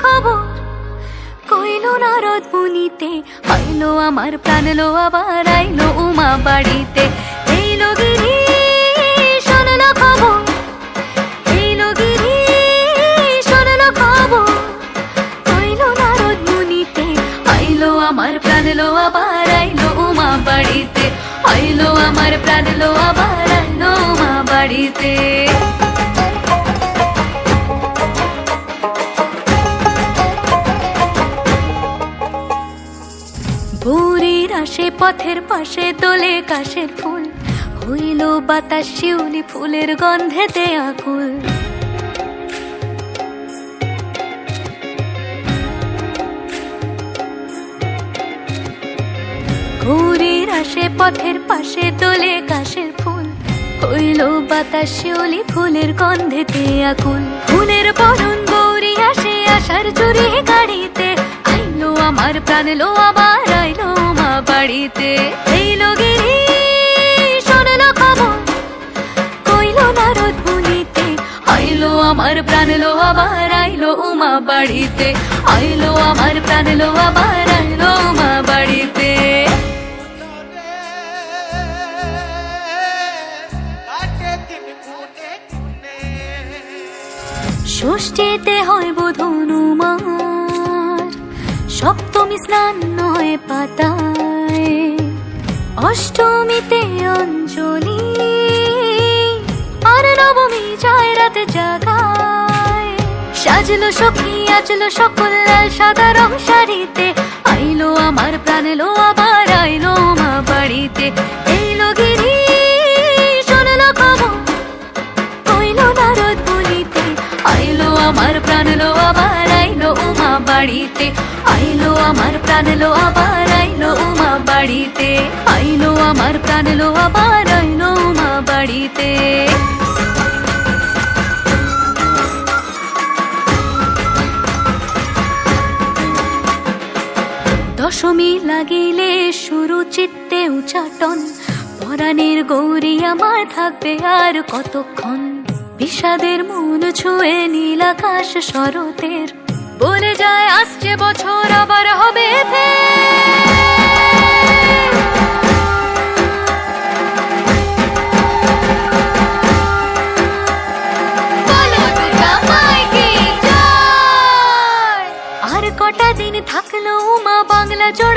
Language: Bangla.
খবর কইলো নারদ মুনিতে, আইলো আমার প্রাণ লো আবার আইলো উমা বাড়িতে। এইলো গিরি শোনলো খবর, এইলো গিরি শোনলো খবর কইলো নারদ মুনিতে, আইলো আমার প্রাণ লো আবার আইলো উমা বাড়িতে। আইলো আমার প্রাণ লো আবার আইলো উমা বাড়িতে। ভোরের আসে পথের পাশে দোলে কাশের ফুল, হইল বাতাস শিউলি ফুলের গন্ধেতে আকুল। ভোরের আসে পথের পাশে দোলে কাশের ফুল, হইল বাতাস শিউলি ফুলের গন্ধেতে আকুল। ফুলের বরণ গৌরী আসে আশার চুরি গাড়িতে, আইলো আমার প্রাণ লো আবার আইলো মা বাড়িতে। এইলো গিরি শোনলো খবর কইলো নারদ মুনিতে, আইলো আমার প্রাণ লো আবার আইলো উমা বাড়িতে। আইলো আমার প্রাণ লো আবার আইলো উমা বাড়িতে। ষষ্ঠীতে হয় বোধন উমার, সপ্তমী স্নান নয় পাতায়, অষ্টমীতে অঞ্জলি আর নবমী যায় রাত জাগায়। সাজলো সখী আজলো সকল লাল সাদা রং শাড়িতে, আইলো আমার প্রাণ লো আবার আইলো মা বাড়িতে। এইলো গিরি শোনলো খবর কইলো নারদ মুনিতে, আইলো আমার প্রাণ লো আবার আইলো উমা বাড়িতে। আইলো আমার প্রাণ লো আবার আইলো উমা বাড়িতে। আইলো আমার প্রাণ লো আবার আইলো উমা বাড়িতে। দশমী লাগিলে শুরু চিত্তে উচাটন, পরাণের গৌরী আমার থাকবে আর কতক্ষণ। বিষাদের মন ছুঁয়ে নীল আকাশ শরতের, বলে যায় আসছে বছর আবার হবে আর কটা দিন থাকলো উমা বাংলা জোড়া।